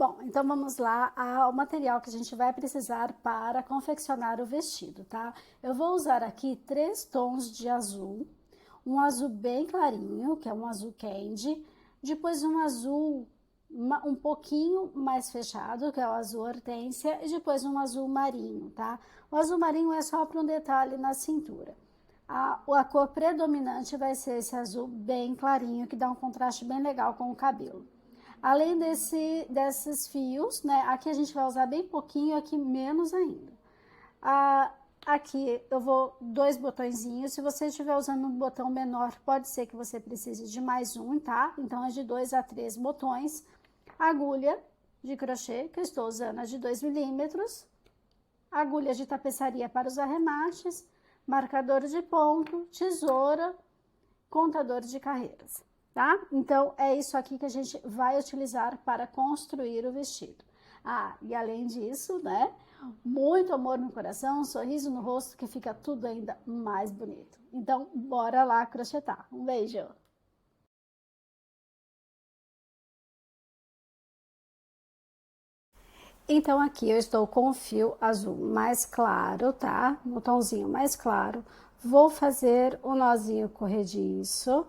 Bom, então vamos lá ao material que a gente vai precisar para confeccionar o vestido, tá? Eu vou usar aqui 3 tons de azul, um azul bem clarinho, que é um azul candy, depois um azul um pouquinho mais fechado, que é o azul hortênsia, e depois um azul marinho, tá? O azul marinho é só para um detalhe na cintura. A cor predominante vai ser esse azul bem clarinho, que dá um contraste bem legal com o cabelo. Além desses fios, né? Aqui a gente vai usar bem pouquinho, aqui menos ainda. Aqui eu vou 2 botõezinhos. Se você estiver usando um botão menor, pode ser que você precise de mais um, tá? Então é de 2 a 3 botões. Agulha de crochê, que eu estou usando a de 2 milímetros. Agulha de tapeçaria para os arremates. Marcador de ponto, tesoura, contador de carreiras. Tá? Então, é isso aqui que a gente vai utilizar para construir o vestido. E além disso, né? Muito amor no coração, um sorriso no rosto, que fica tudo ainda mais bonito. Então, bora lá crochetar. Um beijo! Então, aqui eu estou com o fio azul mais claro, tá? No tomzinho mais claro. Vou fazer o nozinho corrediço.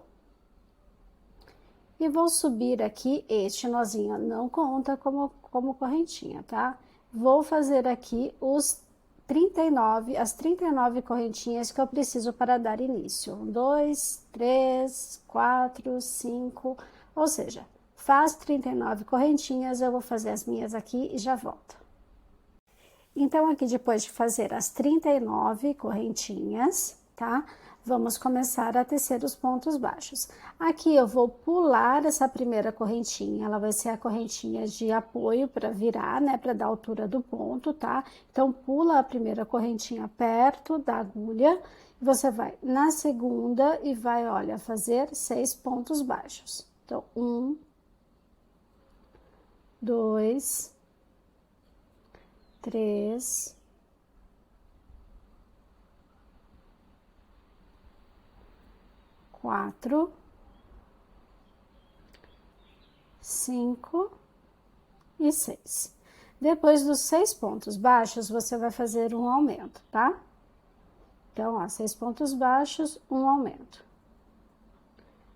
E vou subir aqui, este nozinho não conta como correntinha, tá? Vou fazer aqui as 39 correntinhas que eu preciso para dar início. 1, 2, 3, 4, 5, ou seja, faz 39 correntinhas, eu vou fazer as minhas aqui e já volto. Então, aqui depois de fazer as 39 correntinhas, tá? Vamos começar a tecer os pontos baixos. Aqui eu vou pular essa primeira correntinha, ela vai ser a correntinha de apoio para virar, né, para dar a altura do ponto, tá? Então, pula a primeira correntinha perto da agulha, você vai na segunda e vai, olha, fazer 6 pontos baixos. Então, 1, 2, 3, 4, 5 e 6. Depois dos 6 pontos baixos, você vai fazer um aumento, tá? Então, ó, 6 pontos baixos, um aumento.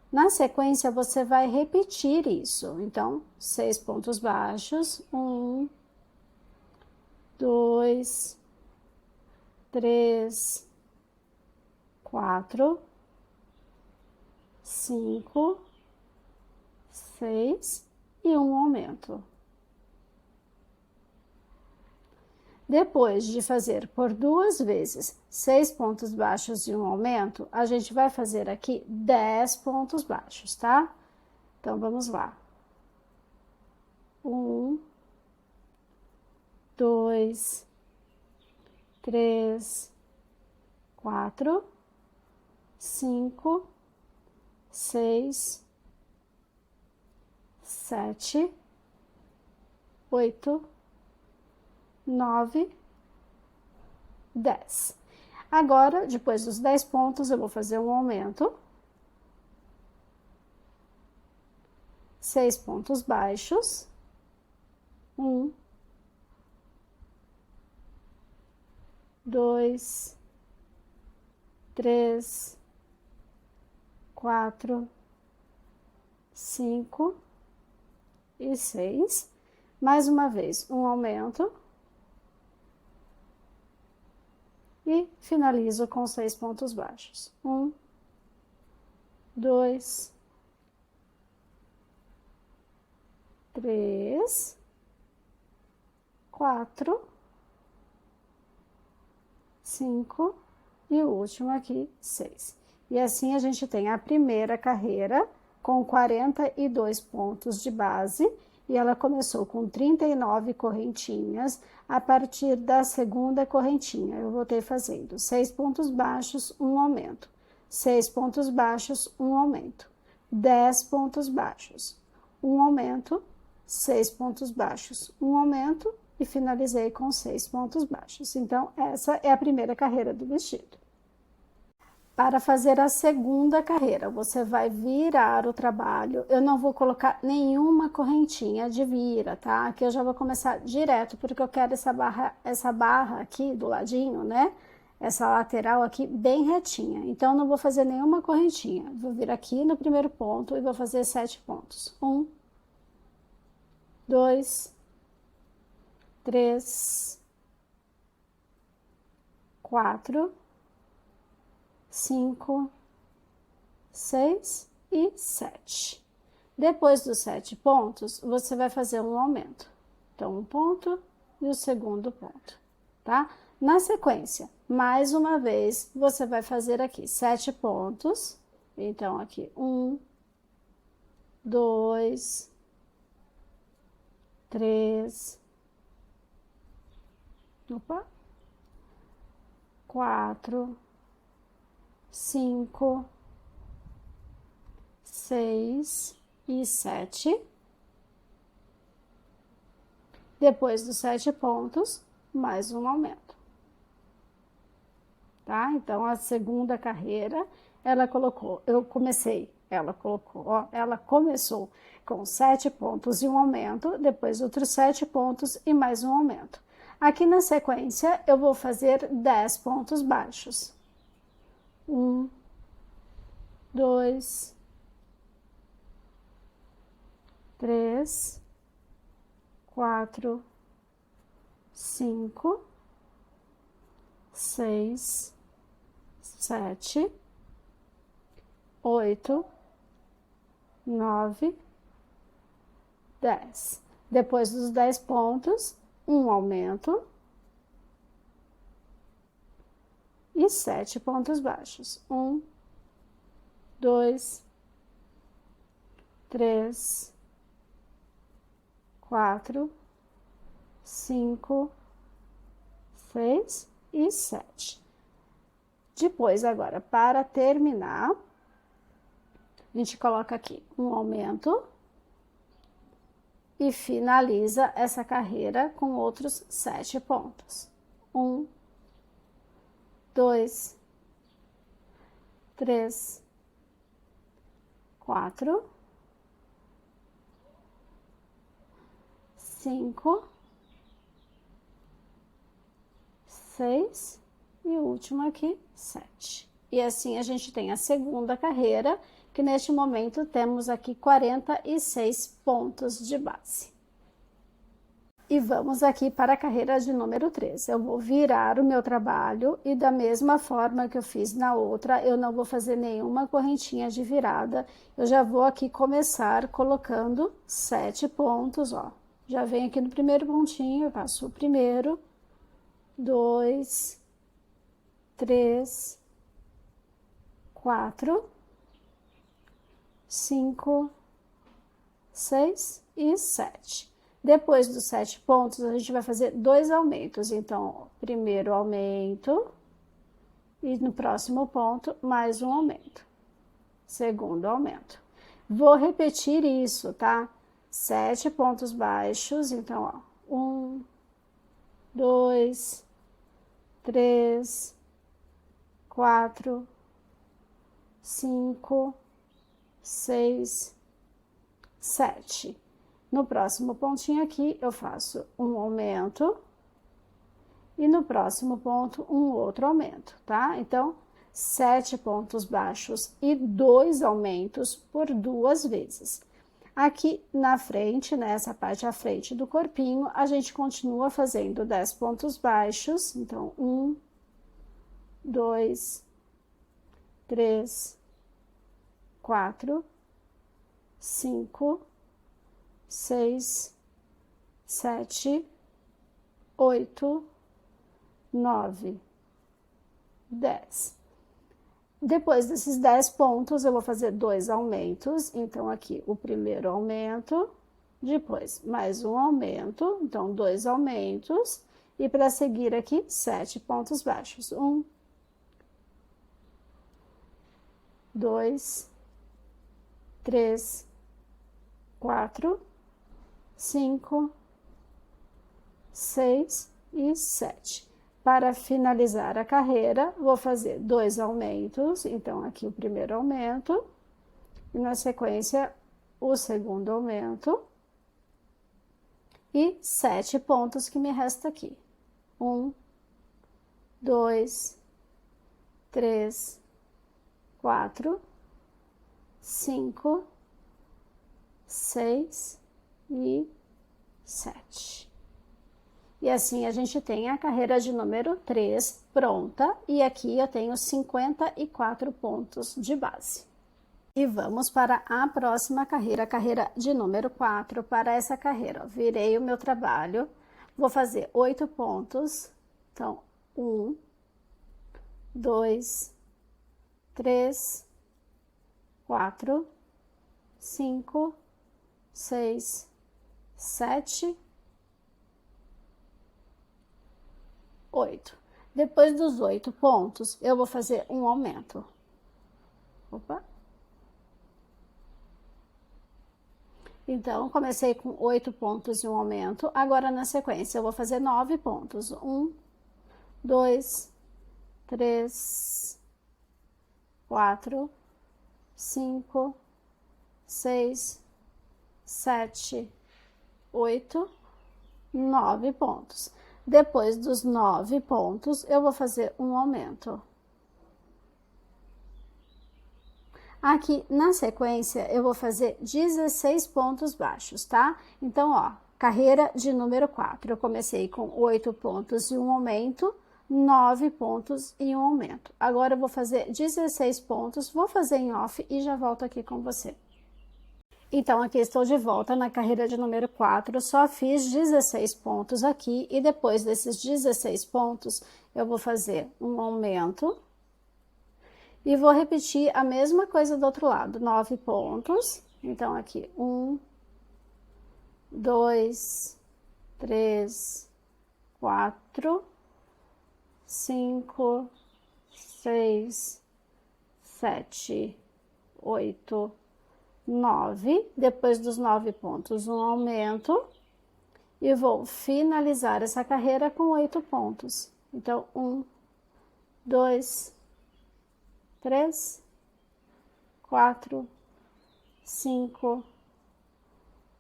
Na sequência, você vai repetir isso. Então, 6 pontos baixos, 1, 2, 3, 4, 5, 6 e um aumento. Depois de fazer por 2 vezes 6 pontos baixos e um aumento, a gente vai fazer aqui 10 pontos baixos, tá? Então, vamos lá. 1, 2, 3, 4, 5, 6, 7, 8, 9, 10. Agora, depois dos 10 pontos, eu vou fazer um aumento. 6 pontos baixos. 1, 2, 3, 4, 5 e 6. Mais uma vez, um aumento. E finalizo com 6 pontos baixos. 1, 2, 3, 4, 5 e o último aqui, 6. E assim a gente tem a primeira carreira com 42 pontos de base, e ela começou com 39 correntinhas. A partir da segunda correntinha, eu voltei fazendo 6 pontos baixos, um aumento, 6 pontos baixos, um aumento, 10 pontos baixos, um aumento, 6 pontos baixos, um aumento, e finalizei com 6 pontos baixos. Então, essa é a primeira carreira do vestido. Para fazer a segunda carreira, você vai virar o trabalho. Eu não vou colocar nenhuma correntinha de vira, tá? Aqui eu já vou começar direto, porque eu quero essa barra aqui do ladinho, né? Essa lateral aqui bem retinha. Então, eu não vou fazer nenhuma correntinha. Vou vir aqui no primeiro ponto e vou fazer 7 pontos. 1, 2, 3, 4, 5, 6 e 7. Depois dos 7 pontos, você vai fazer um aumento. Então, um ponto e o segundo ponto, tá? Na sequência, mais uma vez, você vai fazer aqui 7 pontos. Então, aqui, 1, 2, 3, 4, 5, 6 e 7. Depois dos 7 pontos, mais um aumento. Tá? Então, a segunda carreira, ela começou com 7 pontos e um aumento, depois outros 7 pontos e mais um aumento. Aqui na sequência, eu vou fazer 10 pontos baixos. 1, 2, 3, 4, 5, 6, 7, 8, 9, 10. Depois dos 10 pontos, um aumento e 7 pontos baixos. 1, 2, 3, 4, 5, 6 e 7. Depois, agora, para terminar, a gente coloca aqui um aumento e finaliza essa carreira com outros 7 pontos. 1, 2, 3, 4, 5, 6 e o último aqui, 7. E assim a gente tem a segunda carreira, que neste momento temos aqui 46 pontos de base. E vamos aqui para a carreira de número 3. Eu vou virar o meu trabalho e da mesma forma que eu fiz na outra, eu não vou fazer nenhuma correntinha de virada. Eu já vou aqui começar colocando 7 pontos, ó. Já venho aqui no primeiro pontinho, eu faço o primeiro, 2, 3, 4, 5, 6 e 7. Depois dos 7 pontos, a gente vai fazer 2 aumentos. Então, primeiro aumento e no próximo ponto, mais um aumento. Segundo aumento. Vou repetir isso, tá? 7 pontos baixos, então, ó, 1, 2, 3, 4, 5, 6, 7. No próximo pontinho aqui, eu faço um aumento e no próximo ponto, um outro aumento, tá? Então, 7 pontos baixos e 2 aumentos por 2 vezes. Aqui na frente, nessa parte à frente do corpinho, a gente continua fazendo 10 pontos baixos. Então, 1, 2, 3, 4, 5, 6, 7, 8, 9, 10. Depois desses 10 pontos, eu vou fazer 2 aumentos. Então, aqui o primeiro aumento, depois mais um aumento, então 2 aumentos. E para seguir aqui, 7 pontos baixos. 1, 2, 3, 4, 5, 6 e 7. para finalizar a carreira, vou fazer 2 aumentos, então aqui o primeiro aumento, e na sequência o segundo aumento, e 7 pontos que me resta aqui. 1, 2, 3, 4, 5, 6 e 7. E assim a gente tem a carreira de número 3 pronta, e aqui eu tenho 54 pontos de base. E vamos para a próxima carreira, a carreira de número 4. Para essa carreira, ó, virei o meu trabalho, vou fazer 8 pontos, então 1, 2, 3, 4, 5, 6, 7, 8. Depois dos 8 pontos, eu vou fazer um aumento. Opa! Então, comecei com 8 pontos e um aumento. Agora, na sequência, eu vou fazer 9 pontos. 1, 2, 3, 4, 5, 6, 7, 8, 9 pontos. Depois dos 9 pontos, eu vou fazer um aumento. Aqui, na sequência, eu vou fazer 16 pontos baixos, tá? Então, ó, carreira de número 4. Eu comecei com 8 pontos e um aumento, 9 pontos e um aumento. Agora, eu vou fazer 16 pontos, vou fazer em off e já volto aqui com você. Então, aqui estou de volta na carreira de número 4, só fiz 16 pontos aqui, e depois desses 16 pontos, eu vou fazer um aumento, e vou repetir a mesma coisa do outro lado, 9 pontos, então aqui 1, 2, 3, 4, 5, 6, 7, 8, 9, depois dos 9 pontos, um aumento, e vou finalizar essa carreira com 8 pontos. Então, 1, 2, 3, 4, 5,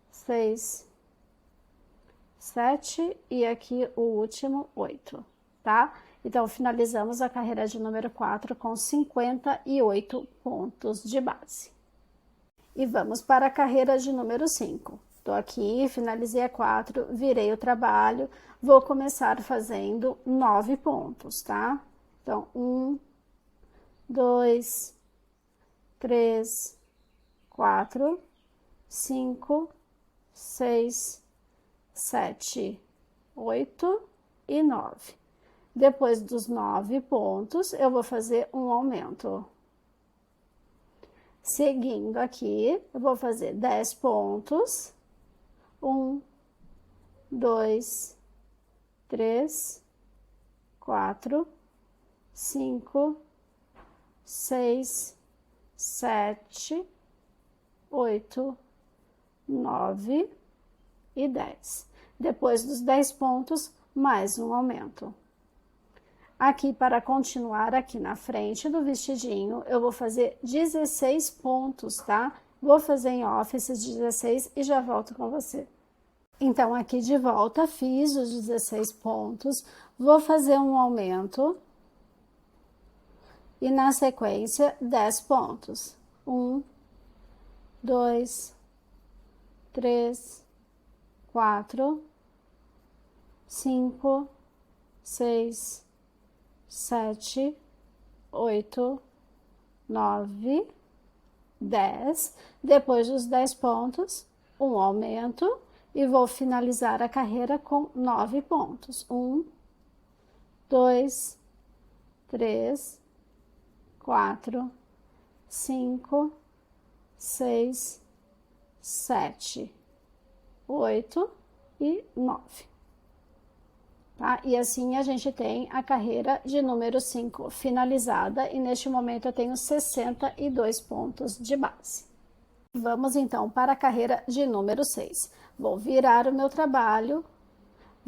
6, 7 e aqui o último 8, tá? Então, finalizamos a carreira de número 4 com 58 pontos de base. E vamos para a carreira de número 5. Tô aqui, finalizei a 4, virei o trabalho, vou começar fazendo 9 pontos, tá? Então, 1, 2, 3, 4, 5, 6, 7, 8 e 9. Depois dos 9 pontos, eu vou fazer um aumento. Seguindo aqui, eu vou fazer 10 pontos. 1, 2, 3, 4, 5, 6, 7, 8, 9 e 10. Depois dos 10 pontos, mais um aumento. Aqui, para continuar aqui na frente do vestidinho, eu vou fazer 16 pontos, tá? Vou fazer em off esses 16 e já volto com você. Então, aqui de volta, fiz os 16 pontos, vou fazer um aumento e na sequência 10 pontos. 1, 2, 3, 4, 5, 6, 7, 8, 9, 10. Depois dos 10 pontos, um aumento e vou finalizar a carreira com 9 pontos. 1, 2, 3, 4, 5, 6, 7, 8 e 9. Tá? E assim a gente tem a carreira de número 5 finalizada e neste momento eu tenho 62 pontos de base. Vamos então para a carreira de número 6. Vou virar o meu trabalho,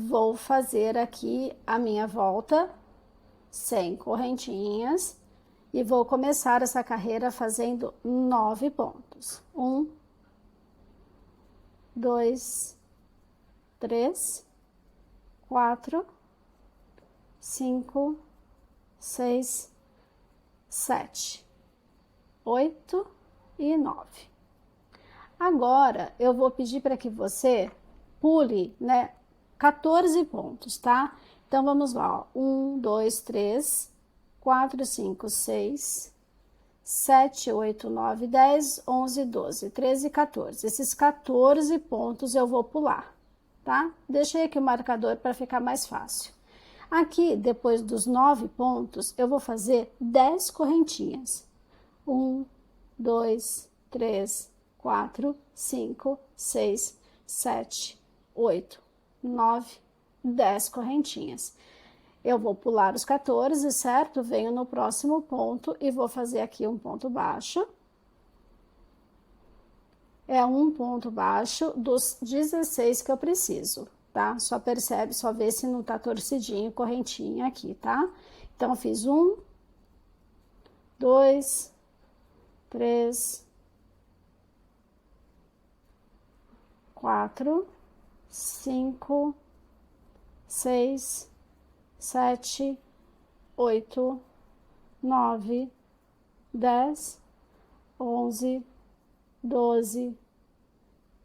vou fazer aqui a minha volta sem correntinhas e vou começar essa carreira fazendo 9 pontos. 1, 2, 3, 4, 5, 6, 7, 8 e 9. Agora, eu vou pedir para que você pule, né, 14 pontos, tá? Então, vamos lá, ó. 1, 2, 3, 4, 5, 6, 7, 8, 9, 10, 11, 12, 13 e 14. Esses 14 pontos eu vou pular, tá? Deixei aqui o marcador para ficar mais fácil. Aqui, depois dos 9 pontos, eu vou fazer 10 correntinhas. 1, 2, 3, 4, 5, 6, 7, 8, 9, 10 correntinhas. Eu vou pular os 14, certo? Venho no próximo ponto e vou fazer aqui um ponto baixo. É um ponto baixo dos 16 que eu preciso, tá? Só percebe, só vê se não tá torcidinho, correntinha aqui, tá? Então, eu fiz 1, 2, 3, 4, 5, 6, 7, 8, 9, 10, 11, 12,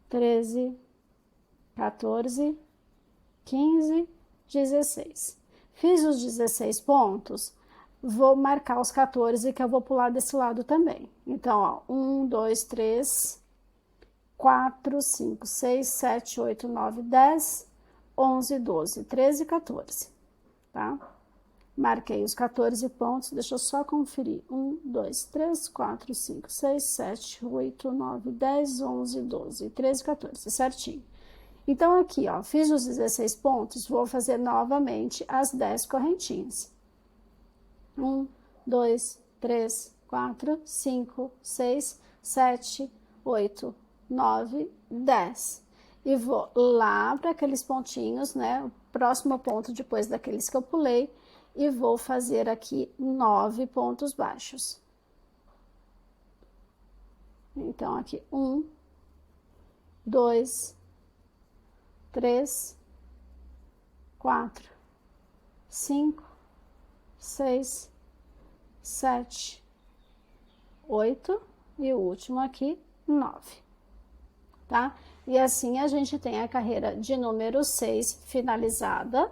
13, 14, 15, 16. Fiz os 16 pontos, vou marcar os 14 que eu vou pular desse lado também. Então, ó, 1, 2, 3, 4, 5, 6, 7, 8, 9, 10, 11, 12, 13 e 14, tá? Marquei os 14 pontos, deixa eu só conferir. 1, 2, 3, 4, 5, 6, 7, 8, 9, 10, 11, 12, 13, 14, certinho. Então, aqui, ó, fiz os 16 pontos, vou fazer novamente as 10 correntinhas. 1, 2, 3, 4, 5, 6, 7, 8, 9, 10. E vou lá para aqueles pontinhos, né? O próximo ponto depois daqueles que eu pulei. E vou fazer aqui 9 pontos baixos. Então, aqui 1, 2, 3, 4, 5, 6, 7, 8 e o último aqui, 9, tá? E assim a gente tem a carreira de número 6 finalizada.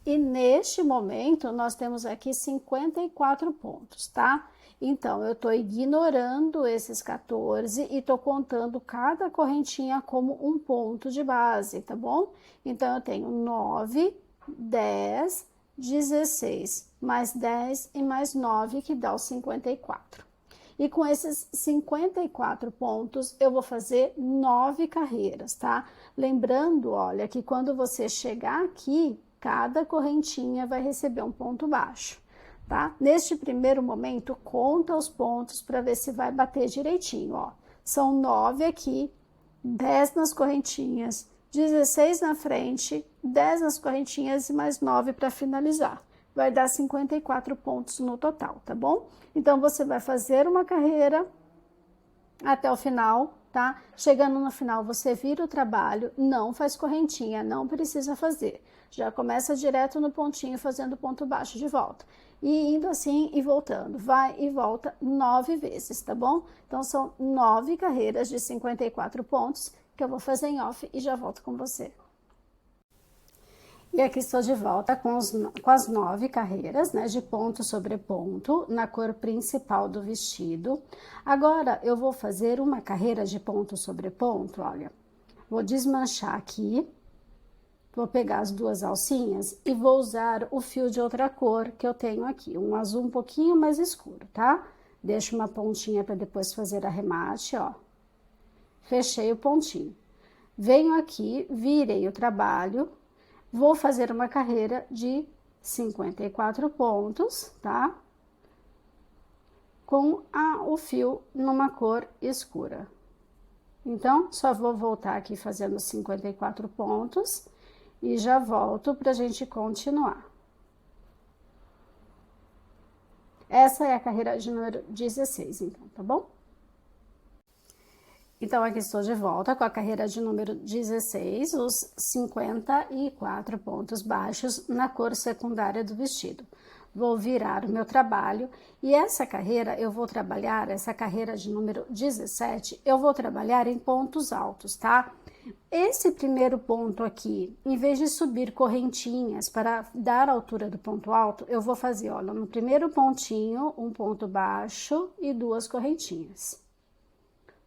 E neste momento, nós temos aqui 54 pontos, tá? Então, eu tô ignorando esses 14 e tô contando cada correntinha como um ponto de base, tá bom? Então, eu tenho 9, 10, 16, mais 10 e mais 9, que dá os 54. E com esses 54 pontos, eu vou fazer 9 carreiras, tá? Lembrando, olha, que quando você chegar aqui, cada correntinha vai receber um ponto baixo, tá? Neste primeiro momento, conta os pontos para ver se vai bater direitinho, ó. São 9 aqui, 10 nas correntinhas, 16 na frente, 10 nas correntinhas e mais 9 para finalizar. Vai dar 54 pontos no total, tá bom? Então, você vai fazer uma carreira até o final, tá? Chegando no final, você vira o trabalho, não faz correntinha, não precisa fazer. Já começa direto no pontinho, fazendo ponto baixo de volta. E indo assim e voltando, vai e volta 9 vezes, tá bom? Então, são 9 carreiras de 54 pontos que eu vou fazer em off e já volto com você. E aqui estou de volta com as 9 carreiras, né, de ponto sobre ponto, na cor principal do vestido. Agora, eu vou fazer uma carreira de ponto sobre ponto, olha. Vou desmanchar aqui, vou pegar as 2 alcinhas e vou usar o fio de outra cor que eu tenho aqui, um azul um pouquinho mais escuro, tá? Deixo uma pontinha para depois fazer arremate, ó. Fechei o pontinho. Venho aqui, virei o trabalho. Vou fazer uma carreira de 54 pontos, tá? Com o fio numa cor escura. Então, só vou voltar aqui fazendo 54 pontos e já volto pra gente continuar. Essa é a carreira de número 16, então, tá bom? Então, aqui estou de volta com a carreira de número 16, os 54 pontos baixos na cor secundária do vestido. Vou virar o meu trabalho e essa carreira eu vou trabalhar, essa carreira de número 17, eu vou trabalhar em pontos altos, tá? Esse primeiro ponto aqui, em vez de subir correntinhas para dar a altura do ponto alto, eu vou fazer, olha, no primeiro pontinho, um ponto baixo e 2 correntinhas,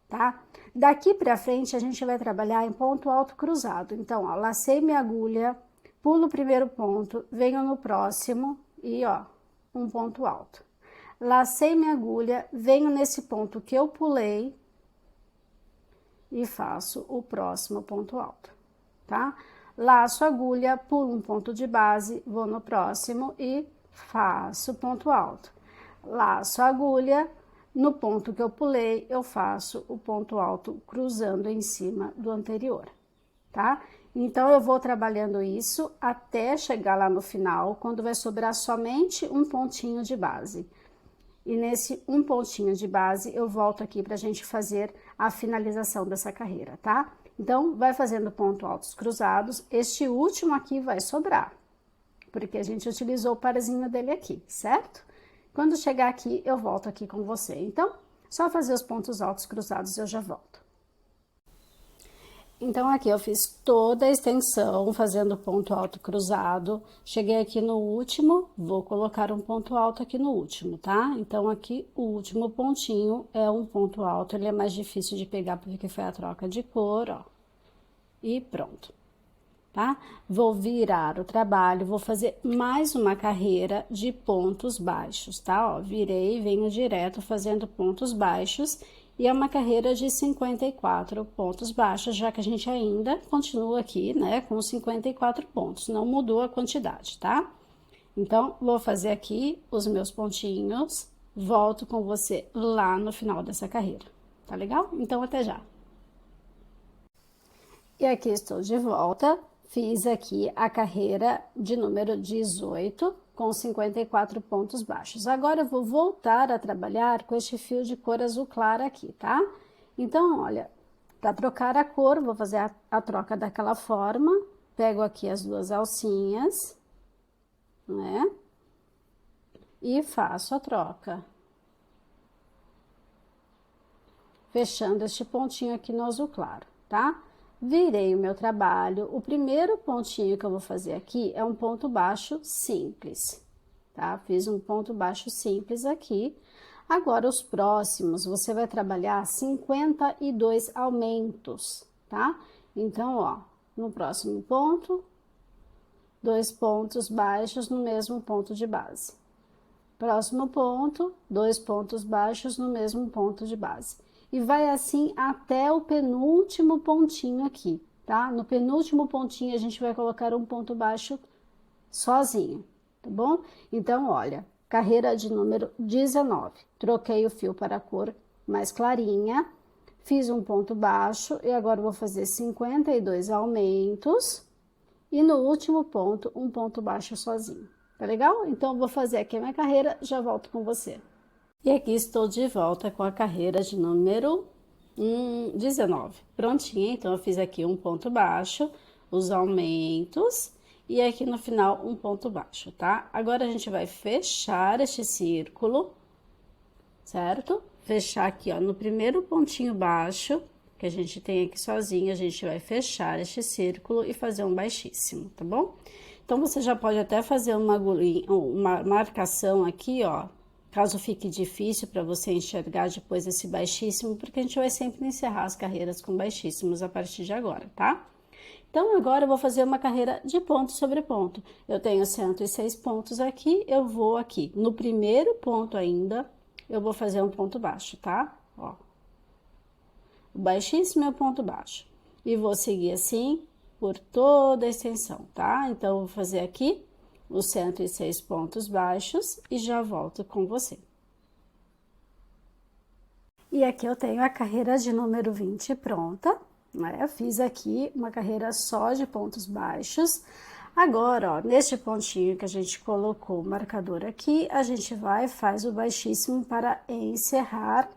tá? Daqui pra frente, a gente vai trabalhar em ponto alto cruzado. Então, ó, lacei minha agulha, pulo o primeiro ponto, venho no próximo e, ó, um ponto alto. Lacei minha agulha, venho nesse ponto que eu pulei e faço o próximo ponto alto, tá? Laço a agulha, pulo um ponto de base, vou no próximo e faço ponto alto. Laço a agulha, no ponto que eu pulei, eu faço o ponto alto cruzando em cima do anterior, tá? Então, eu vou trabalhando isso até chegar lá no final, quando vai sobrar somente um pontinho de base. E nesse um pontinho de base, eu volto aqui pra gente fazer a finalização dessa carreira, tá? Então, vai fazendo pontos altos cruzados, este último aqui vai sobrar, porque a gente utilizou o parzinho dele aqui, certo? Quando chegar aqui, eu volto aqui com você. Então, só fazer os pontos altos cruzados, eu já volto. Então, aqui eu fiz toda a extensão, fazendo ponto alto cruzado. Cheguei aqui no último, vou colocar um ponto alto aqui no último, tá? Então, aqui, o último pontinho é um ponto alto, ele é mais difícil de pegar porque foi a troca de cor, ó. E pronto, tá? Vou virar o trabalho, vou fazer mais uma carreira de pontos baixos, tá? Ó, virei, venho direto fazendo pontos baixos. E é uma carreira de 54 pontos baixos, já que a gente ainda continua aqui, né, com 54 pontos, não mudou a quantidade, tá? Então, vou fazer aqui os meus pontinhos, volto com você lá no final dessa carreira, tá legal? Então, até já! E aqui estou de volta, fiz aqui a carreira de número 18, com 54 pontos baixos. Agora, eu vou voltar a trabalhar com este fio de cor azul clara aqui, tá? Então, olha, para trocar a cor, vou fazer a troca daquela forma, pego aqui as 2 alcinhas, né? E faço a troca. Fechando este pontinho aqui no azul claro, tá? Virei o meu trabalho, o primeiro pontinho que eu vou fazer aqui é um ponto baixo simples, tá? Fiz um ponto baixo simples aqui. Agora, os próximos, você vai trabalhar 52 aumentos, tá? Então, ó, no próximo ponto, 2 pontos baixos no mesmo ponto de base. Próximo ponto, 2 pontos baixos no mesmo ponto de base. E vai assim até o penúltimo pontinho aqui, tá? No penúltimo pontinho, a gente vai colocar um ponto baixo sozinho, tá bom? Então, olha, carreira de número 19. Troquei o fio para a cor mais clarinha, fiz um ponto baixo e agora vou fazer 52 aumentos e no último ponto, um ponto baixo sozinho, tá legal? Então, vou fazer aqui a minha carreira, já volto com você. E aqui estou de volta com a carreira de número 19. Prontinha, então eu fiz aqui um ponto baixo, os aumentos e aqui no final um ponto baixo, tá? Agora a gente vai fechar este círculo, certo? Fechar aqui, ó, no primeiro pontinho baixo que a gente tem aqui sozinho, a gente vai fechar este círculo e fazer um baixíssimo, tá bom? Então, você já pode até fazer uma marcação aqui, ó, caso fique difícil para você enxergar depois esse baixíssimo, porque a gente vai sempre encerrar as carreiras com baixíssimos a partir de agora, tá? Então, agora eu vou fazer uma carreira de ponto sobre ponto. Eu tenho 106 pontos aqui, eu vou aqui. No primeiro ponto ainda, eu vou fazer um ponto baixo, tá? Ó. O baixíssimo é o ponto baixo. E vou seguir assim por toda a extensão, tá? Então, eu vou fazer aqui os 106 pontos baixos e já volto com você. E aqui eu tenho a carreira de número 20 pronta, né? Eu fiz aqui uma carreira só de pontos baixos. Agora, ó, neste pontinho que a gente colocou o marcador aqui, a gente vai e faz o baixíssimo para encerrar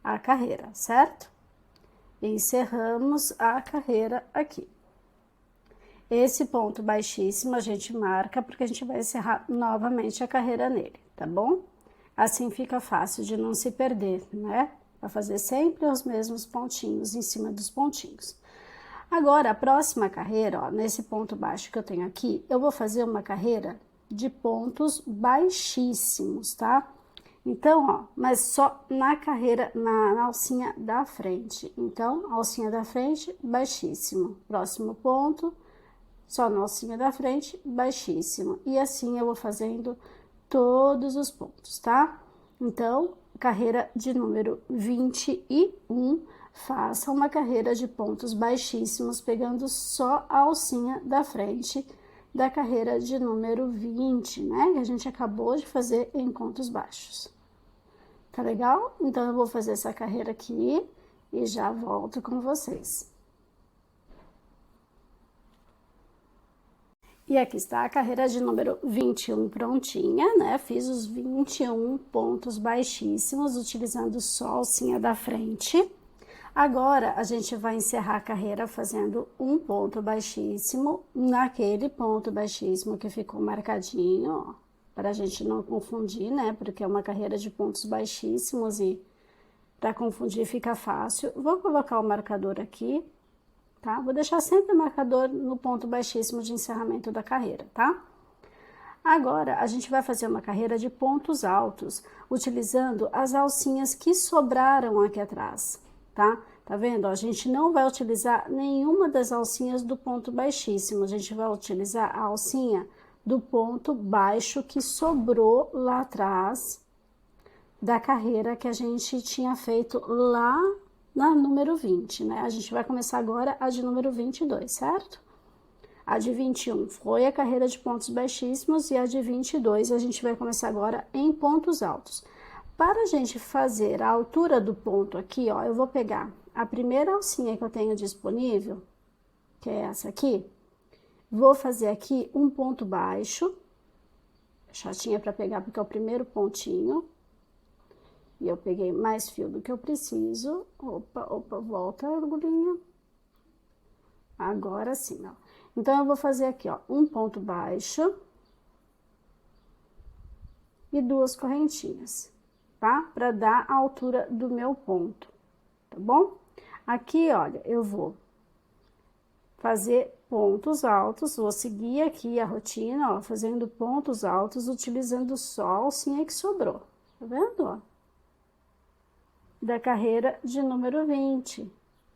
a carreira, certo? Encerramos a carreira aqui. Esse ponto baixíssimo a gente marca porque a gente vai encerrar novamente a carreira nele, tá bom? Assim fica fácil de não se perder, né? Vai fazer sempre os mesmos pontinhos em cima dos pontinhos. Agora, a próxima carreira, ó, nesse ponto baixo que eu tenho aqui, eu vou fazer uma carreira de pontos baixíssimos, tá? Então, ó, mas só na carreira, na alcinha da frente. Então, alcinha da frente, baixíssimo. Próximo ponto, só na alcinha da frente, baixíssimo. E assim eu vou fazendo todos os pontos, tá? Então, carreira de número 21, faça uma carreira de pontos baixíssimos, pegando só a alcinha da frente da carreira de número 20, né? Que a gente acabou de fazer em pontos baixos. Tá legal? Então, eu vou fazer essa carreira aqui e já volto com vocês. E aqui está a carreira de número 21 prontinha, né? Fiz os 21 pontos baixíssimos, utilizando só a alcinha da frente. Agora, a gente vai encerrar a carreira fazendo um ponto baixíssimo naquele ponto baixíssimo que ficou marcadinho, ó, para a gente não confundir, né? Porque é uma carreira de pontos baixíssimos e para confundir fica fácil. Vou colocar o marcador aqui. Tá? Vou deixar sempre o marcador no ponto baixíssimo de encerramento da carreira, tá? Agora, a gente vai fazer uma carreira de pontos altos, utilizando as alcinhas que sobraram aqui atrás, tá? Tá vendo? A gente não vai utilizar nenhuma das alcinhas do ponto baixíssimo, a gente vai utilizar a alcinha do ponto baixo que sobrou lá atrás da carreira que a gente tinha feito lá na número 20, né? A gente vai começar agora a de número 22, certo? A de 21 foi a carreira de pontos baixíssimos e a de 22 a gente vai começar agora em pontos altos. Para a gente fazer a altura do ponto aqui, ó, eu vou pegar a primeira alcinha que eu tenho disponível, que é essa aqui, vou fazer aqui um ponto baixo, chatinha para pegar porque é o primeiro pontinho. E eu peguei mais fio do que eu preciso. Opa, volta, agulhinha. Agora sim, ó. Então, eu vou fazer aqui, ó, um ponto baixo e duas correntinhas, tá? Pra dar a altura do meu ponto, tá bom? Aqui, olha, eu vou fazer pontos altos, vou seguir aqui a rotina, ó, fazendo pontos altos, utilizando só a alcinha que sobrou, tá vendo, ó? Da carreira de número 20,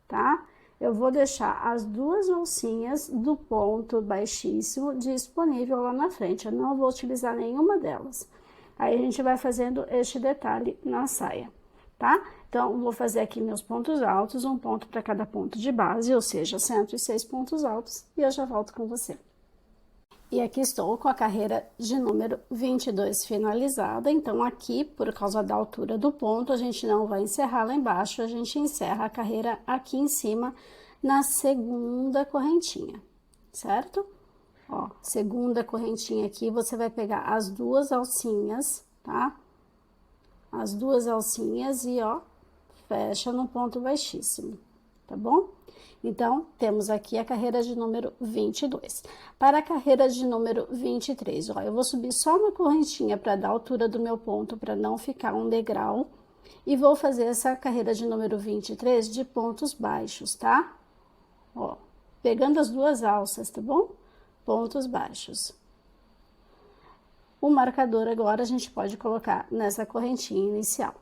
tá? Eu vou deixar as duas alcinhas do ponto baixíssimo disponível lá na frente, eu não vou utilizar nenhuma delas. Aí, a gente vai fazendo este detalhe na saia, tá? Então, vou fazer aqui meus pontos altos, um ponto para cada ponto de base, ou seja, 106 pontos altos, e eu já volto com você. E aqui estou com a carreira de número 22 finalizada, então aqui, por causa da altura do ponto, a gente não vai encerrar lá embaixo, a gente encerra a carreira aqui em cima, na segunda correntinha, certo? Ó, segunda correntinha aqui, você vai pegar as duas alcinhas, tá? As duas alcinhas e, ó, fecha no ponto baixíssimo, tá bom? Então, temos aqui a carreira de número 22. Para a carreira de número 23, ó, eu vou subir só uma correntinha para dar a altura do meu ponto, para não ficar um degrau. E vou fazer essa carreira de número 23 de pontos baixos, tá? Ó, pegando as duas alças, tá bom? Pontos baixos. O marcador agora a gente pode colocar nessa correntinha inicial.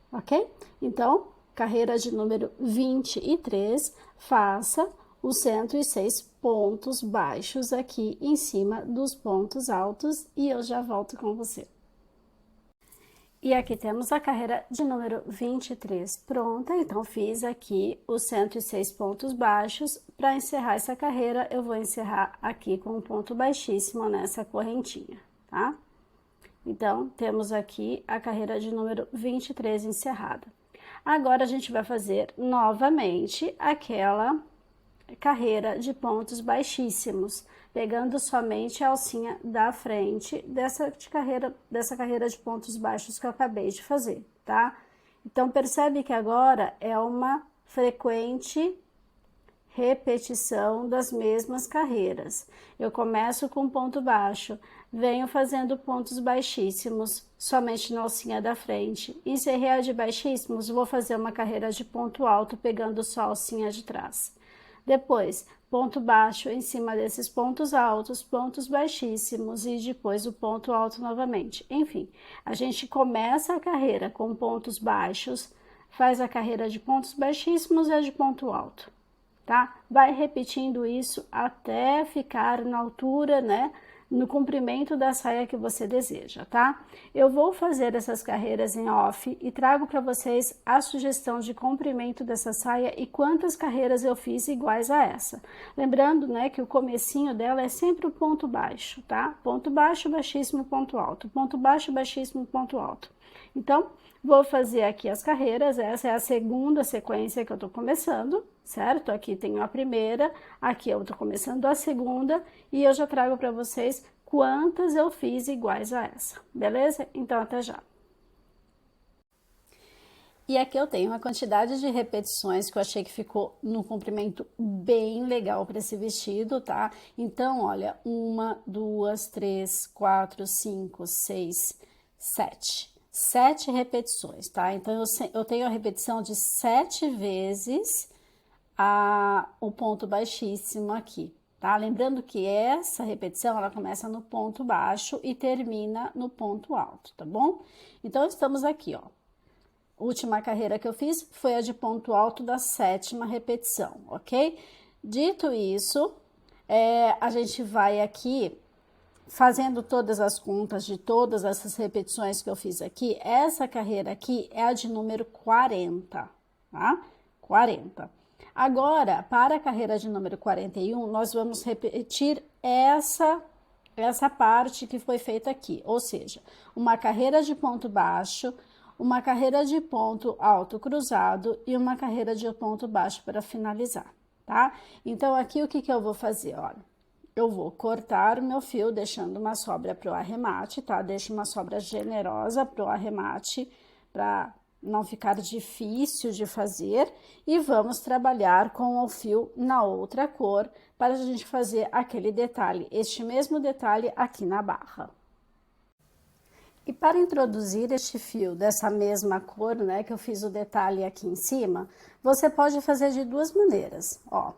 Ok? Então, carreira de número 23, faça os 106 pontos baixos aqui em cima dos pontos altos e eu já volto com você. E aqui temos a carreira de número 23 pronta, então fiz aqui os 106 pontos baixos. Para encerrar essa carreira, eu vou encerrar aqui com um ponto baixíssimo nessa correntinha, tá? Então, temos aqui a carreira de número 23 encerrada. Agora, a gente vai fazer novamente aquela carreira de pontos baixíssimos, pegando somente a alcinha da frente dessa carreira de pontos baixos que eu acabei de fazer, tá? Então, percebe que agora é uma frequente repetição das mesmas carreiras. Eu começo com ponto baixo, venho fazendo pontos baixíssimos, somente na alcinha da frente. Encerrei a de baixíssimos, vou fazer uma carreira de ponto alto, pegando só a alcinha de trás. Depois, ponto baixo em cima desses pontos altos, pontos baixíssimos e depois o ponto alto novamente. Enfim, a gente começa a carreira com pontos baixos, faz a carreira de pontos baixíssimos e a de ponto alto, tá? Vai repetindo isso até ficar na altura, né? No comprimento da saia que você deseja, tá? Eu vou fazer essas carreiras em off e trago para vocês a sugestão de comprimento dessa saia e quantas carreiras eu fiz iguais a essa. Lembrando, né, que o comecinho dela é sempre o ponto baixo, tá? Ponto baixo, baixíssimo, ponto alto. Ponto baixo, baixíssimo, ponto alto. Então, vou fazer aqui as carreiras, essa é a segunda sequência que eu tô começando, certo? Aqui tenho a primeira, aqui eu tô começando a segunda e eu já trago para vocês quantas eu fiz iguais a essa, beleza? Então, até já. E aqui eu tenho uma quantidade de repetições que eu achei que ficou no comprimento bem legal para esse vestido, tá? Então, olha, 1, 2, 3, 4, 5, 6, 7. 7 repetições, tá? Então, eu tenho a repetição de 7 vezes o ponto baixíssimo aqui, tá? Lembrando que essa repetição, ela começa no ponto baixo e termina no ponto alto, tá bom? Então, estamos aqui, ó. Última carreira que eu fiz foi a de ponto alto da 7ª repetição, ok? Dito isso, a gente vai aqui fazendo todas as contas de todas essas repetições que eu fiz aqui. Essa carreira aqui é a de número 40, tá? 40. Agora, para a carreira de número 41, nós vamos repetir essa parte que foi feita aqui, ou seja, uma carreira de ponto baixo, uma carreira de ponto alto cruzado e uma carreira de ponto baixo para finalizar, tá? Então, aqui o que eu vou fazer, olha, eu vou cortar o meu fio, deixando uma sobra para o arremate, tá? Deixo uma sobra generosa para o arremate, para não ficar difícil de fazer, e vamos trabalhar com o fio na outra cor, para a gente fazer aquele detalhe, este mesmo detalhe aqui na barra. E para introduzir este fio dessa mesma cor, né, que eu fiz o detalhe aqui em cima, você pode fazer de duas maneiras, ó.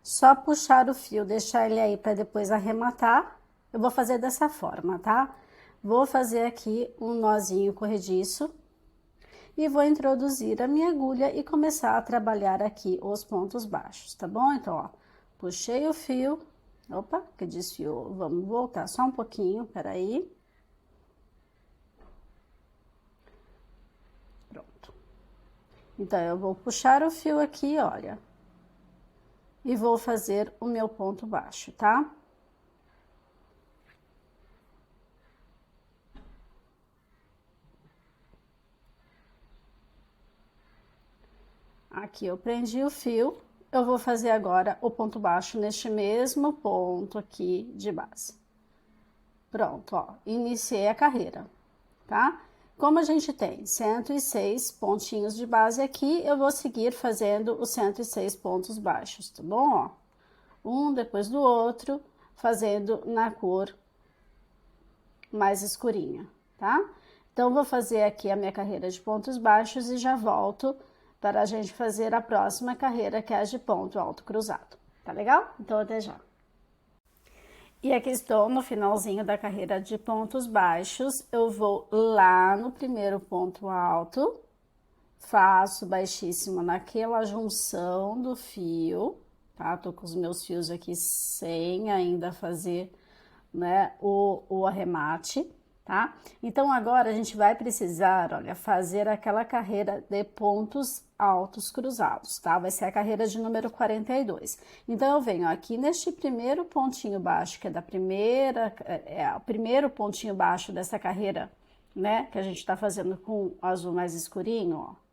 Só puxar o fio, deixar ele aí para depois arrematar. Eu vou fazer dessa forma, tá? Vou fazer aqui um nozinho corrediço e vou introduzir a minha agulha e começar a trabalhar aqui os pontos baixos, tá bom? Então, ó, puxei o fio, opa, que desfiou, vamos voltar só um pouquinho, peraí. Pronto. Então, eu vou puxar o fio aqui, olha, e vou fazer o meu ponto baixo, tá? Aqui eu prendi o fio, eu vou fazer agora o ponto baixo neste mesmo ponto aqui de base. Pronto, ó, iniciei a carreira, tá? Como a gente tem 106 pontinhos de base aqui, eu vou seguir fazendo os 106 pontos baixos, tá bom? Ó, um depois do outro, fazendo na cor mais escurinha, tá? Então, vou fazer aqui a minha carreira de pontos baixos e já volto para a gente fazer a próxima carreira, que é a de ponto alto cruzado, tá legal? Então, até já. E aqui estou no finalzinho da carreira de pontos baixos, eu vou lá no primeiro ponto alto, faço baixíssimo naquela junção do fio, tá? Tô com os meus fios aqui sem ainda fazer, né, o arremate. tá? Então, agora a gente vai precisar, olha, fazer aquela carreira de pontos altos cruzados, tá? Vai ser a carreira de número 42. Então, eu venho aqui neste primeiro pontinho baixo, que é da primeira, o primeiro pontinho baixo dessa carreira, né? Que a gente tá fazendo com o azul mais escurinho, ó.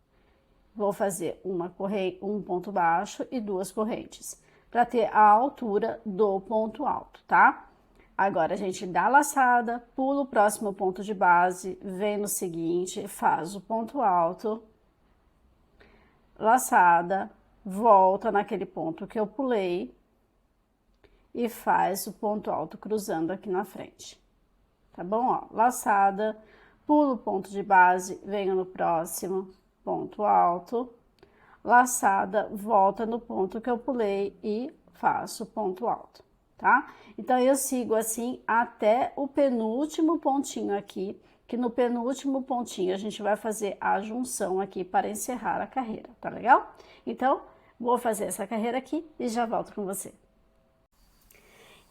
Vou fazer um ponto baixo e 2 correntes, para ter a altura do ponto alto, tá? Agora, a gente dá a laçada, pula o próximo ponto de base, vem no seguinte, faz o ponto alto, laçada, volta naquele ponto que eu pulei e faz o ponto alto cruzando aqui na frente, tá bom? Ó, laçada, pulo o ponto de base, venho no próximo, ponto alto, laçada, volta no ponto que eu pulei e faço ponto alto, tá? Então, eu sigo assim até o penúltimo pontinho aqui, que no penúltimo pontinho a gente vai fazer a junção aqui para encerrar a carreira, tá legal? Então, vou fazer essa carreira aqui e já volto com você.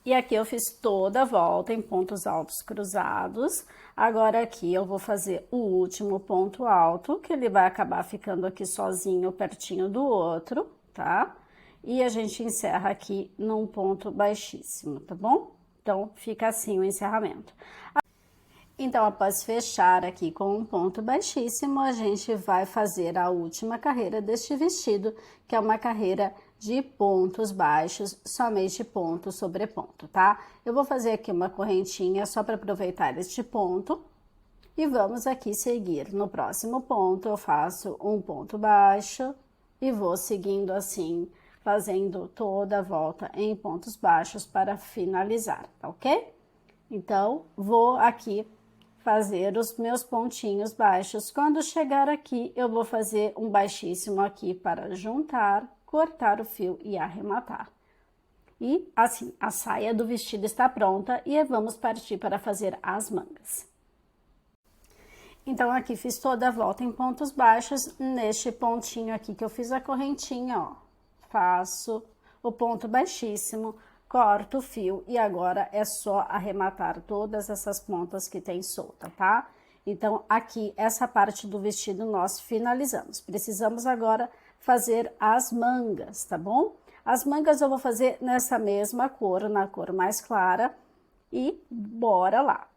E aqui eu fiz toda a volta em pontos altos cruzados. Agora aqui eu vou fazer o último ponto alto, que ele vai acabar ficando aqui sozinho, pertinho do outro, tá? E a gente encerra aqui num ponto baixíssimo, tá bom? Então, fica assim o encerramento. Então, após fechar aqui com um ponto baixíssimo, a gente vai fazer a última carreira deste vestido, que é uma carreira de pontos baixos, somente ponto sobre ponto, tá? Eu vou fazer aqui uma correntinha só para aproveitar este ponto. E vamos aqui seguir. No próximo ponto, eu faço um ponto baixo e vou seguindo assim, fazendo toda a volta em pontos baixos para finalizar, tá ok? Então, vou aqui fazer os meus pontinhos baixos. Quando chegar aqui, eu vou fazer um baixíssimo aqui para juntar, cortar o fio e arrematar. E assim, a saia do vestido está pronta e vamos partir para fazer as mangas. Então, aqui fiz toda a volta em pontos baixos, neste pontinho aqui que eu fiz a correntinha, ó. Faço o ponto baixíssimo, corto o fio e agora é só arrematar todas essas pontas que tem solta, tá? Então, aqui, essa parte do vestido nós finalizamos. Precisamos agora fazer as mangas, tá bom? As mangas eu vou fazer nessa mesma cor, na cor mais clara, e bora lá!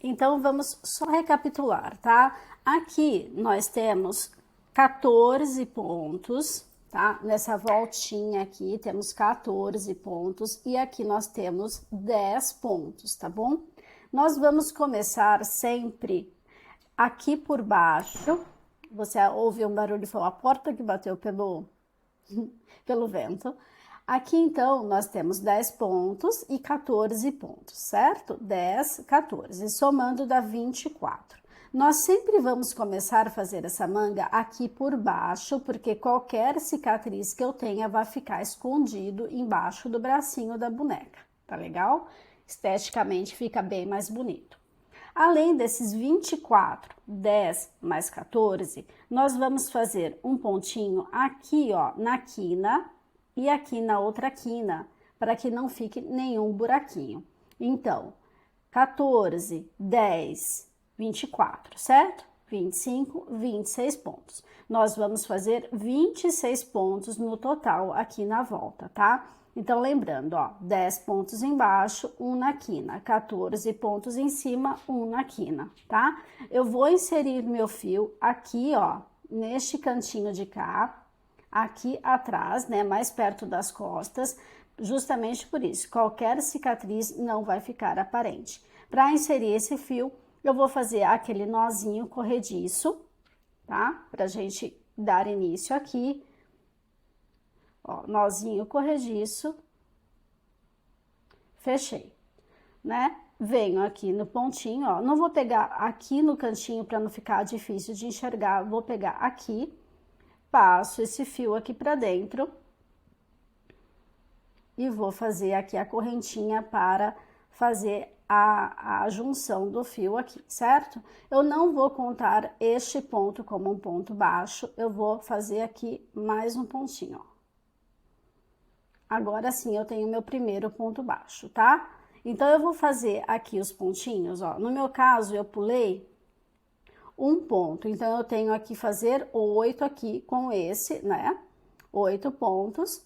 Então, vamos só recapitular, tá? Aqui nós temos 14 pontos, tá? Nessa voltinha aqui temos 14 pontos e aqui nós temos 10 pontos, tá bom? Nós vamos começar sempre aqui por baixo. Você ouviu um barulho, foi a porta que bateu pelo vento. Aqui, então, nós temos 10 pontos e 14 pontos, certo? 10, 14, somando dá 24. Nós sempre vamos começar a fazer essa manga aqui por baixo, porque qualquer cicatriz que eu tenha vai ficar escondido embaixo do bracinho da boneca, tá legal? Esteticamente fica bem mais bonito. Além desses 24, 10 mais 14, nós vamos fazer um pontinho aqui, ó, na quina, e aqui na outra quina, para que não fique nenhum buraquinho. Então, 14, 10, 24, certo? 25, 26 pontos. Nós vamos fazer 26 pontos no total aqui na volta, tá? Então, lembrando, ó, 10 pontos embaixo, 1 na quina, 14 pontos em cima, 1 na quina, tá? Eu vou inserir meu fio aqui, ó, neste cantinho de cá, aqui atrás, né, mais perto das costas, justamente por isso, qualquer cicatriz não vai ficar aparente. Para inserir esse fio, eu vou fazer aquele nozinho corrediço, tá? Pra gente dar início aqui, ó, nozinho corrediço, fechei, né? Venho aqui no pontinho, ó, não vou pegar aqui no cantinho para não ficar difícil de enxergar, vou pegar aqui, passo esse fio aqui para dentro e vou fazer aqui a correntinha para fazer a junção do fio aqui, certo? Eu não vou contar este ponto como um ponto baixo, eu vou fazer aqui mais um pontinho, ó. Agora sim eu tenho meu primeiro ponto baixo, tá? Então, eu vou fazer aqui os pontinhos, ó. No meu caso, eu pulei um ponto, então eu tenho aqui fazer 8 aqui com esse, né? 8 pontos,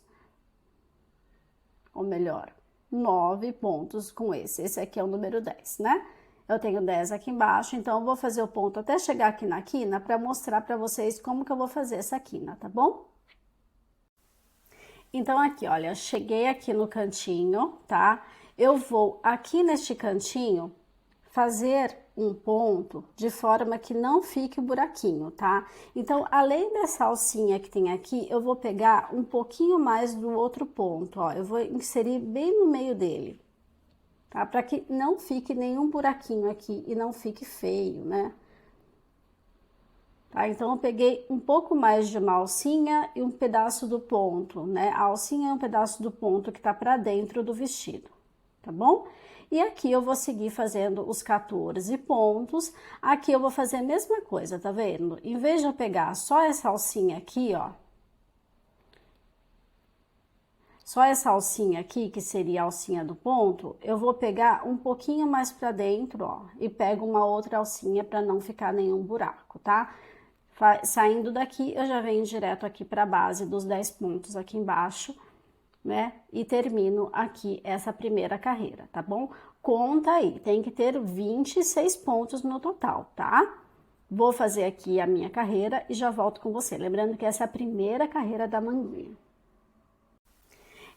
ou melhor, 9 pontos com esse. Esse aqui é o número 10, né? Eu tenho 10 aqui embaixo, então eu vou fazer o ponto até chegar aqui na quina para mostrar para vocês como que eu vou fazer essa quina, tá bom? Então, aqui, olha, eu cheguei aqui no cantinho, tá? Eu vou aqui neste cantinho fazer um ponto de forma que não fique o buraquinho, tá? Então, além dessa alcinha que tem aqui, eu vou pegar um pouquinho mais do outro ponto, ó. Eu vou inserir bem no meio dele, tá? Para que não fique nenhum buraquinho aqui e não fique feio, né? Tá? Então, eu peguei um pouco mais de uma alcinha e um pedaço do ponto, né? A alcinha é um pedaço do ponto que tá pra dentro do vestido, tá bom? E aqui eu vou seguir fazendo os 14 pontos. Aqui eu vou fazer a mesma coisa, tá vendo? Em vez de eu pegar só essa alcinha aqui, ó. Só essa alcinha aqui, que seria a alcinha do ponto, eu vou pegar um pouquinho mais pra dentro, ó. E pego uma outra alcinha pra não ficar nenhum buraco, tá? Saindo daqui, eu já venho direto aqui para a base dos 10 pontos aqui embaixo, né? E termino aqui essa primeira carreira, tá bom? Conta aí, tem que ter 26 pontos no total, tá? Vou fazer aqui a minha carreira e já volto com você. Lembrando que essa é a primeira carreira da manguinha.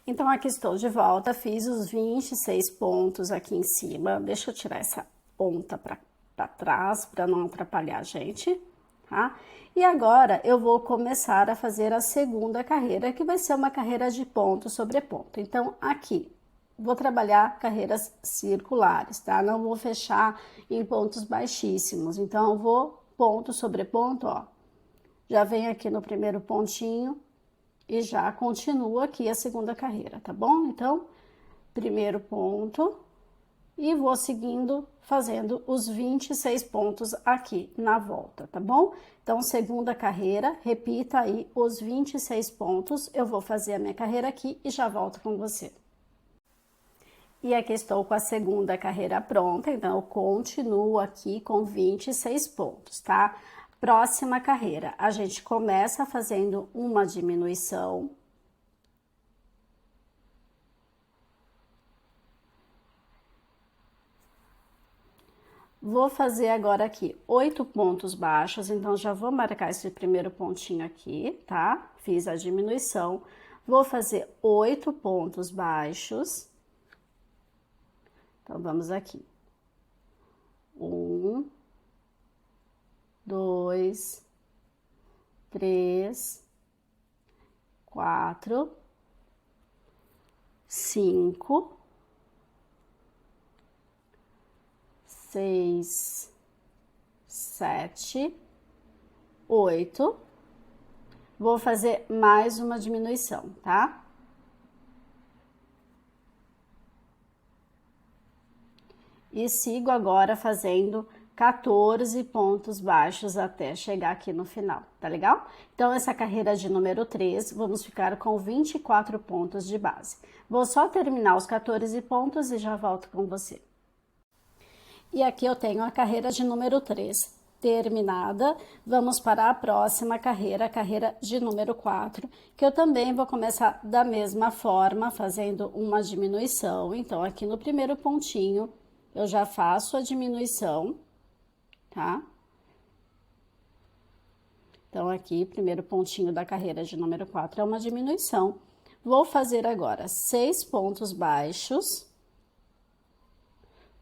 Então, aqui estou de volta, fiz os 26 pontos aqui em cima. Deixa eu tirar essa ponta para trás, para não atrapalhar a gente. Tá? E agora eu vou começar a fazer a segunda carreira, que vai ser uma carreira de ponto sobre ponto. Então, aqui, vou trabalhar carreiras circulares, tá? Não vou fechar em pontos baixíssimos. Então, eu vou ponto sobre ponto, ó. Já venho aqui no primeiro pontinho e já continuo aqui a segunda carreira, tá bom? Então, primeiro ponto. E vou seguindo, fazendo os 26 pontos aqui na volta, tá bom? Então, segunda carreira, repita aí os 26 pontos. Eu vou fazer a minha carreira aqui e já volto com você. E aqui estou com a segunda carreira pronta, então eu continuo aqui com 26 pontos, tá? Próxima carreira, a gente começa fazendo uma diminuição. Vou fazer agora aqui 8 pontos baixos, então já vou marcar esse primeiro pontinho aqui, tá? Fiz a diminuição. Vou fazer 8 pontos baixos. Então, vamos aqui. 1, 2, 3, 4, 5, 6, 7, 8. Vou fazer mais uma diminuição, tá? E sigo agora fazendo 14 pontos baixos até chegar aqui no final, tá legal? Então, essa carreira de número 3, vamos ficar com 24 pontos de base. Vou só terminar os 14 pontos e já volto com você. E aqui eu tenho a carreira de número 3 terminada. Vamos para a próxima carreira, a carreira de número 4, que eu também vou começar da mesma forma, fazendo uma diminuição. Então, aqui no primeiro pontinho, eu já faço a diminuição, tá? Então, aqui, primeiro pontinho da carreira de número 4 é uma diminuição. Vou fazer agora 6 pontos baixos.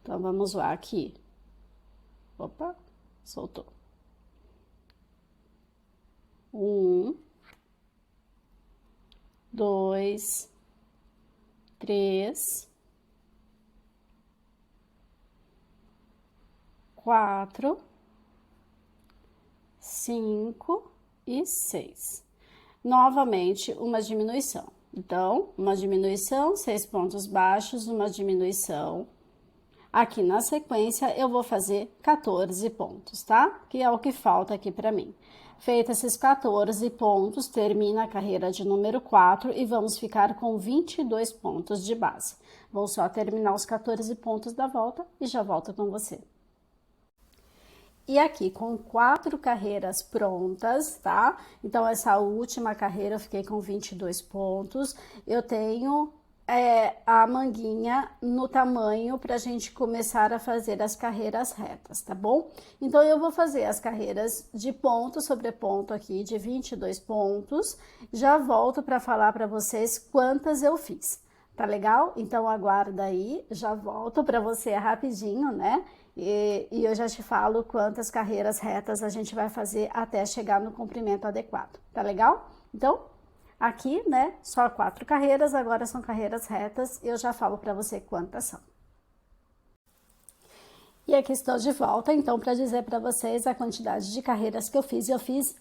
Então, vamos lá aqui. Opa, soltou. 1, 2, 3, 4, 5 e 6. Novamente, uma diminuição. Então, uma diminuição, 6 pontos baixos, uma diminuição. Aqui na sequência, eu vou fazer 14 pontos, tá? Que é o que falta aqui pra mim. Feito esses 14 pontos, termina a carreira de número 4 e vamos ficar com 22 pontos de base. Vou só terminar os 14 pontos da volta e já volto com você. E aqui com 4 carreiras prontas, tá? Então, essa última carreira eu fiquei com 22 pontos. Eu tenho a manguinha no tamanho para a gente começar a fazer as carreiras retas, tá bom? Então, eu vou fazer as carreiras de ponto sobre ponto aqui, de 22 pontos. Já volto para falar para vocês quantas eu fiz, tá legal? Então, aguarda aí, já volto para você rapidinho, né? E eu já te falo quantas carreiras retas a gente vai fazer até chegar no comprimento adequado, tá legal? Então, aqui, né, só 4 carreiras, agora são carreiras retas, e eu já falo para você quantas são. E aqui estou de volta, então, para dizer para vocês a quantidade de carreiras que eu fiz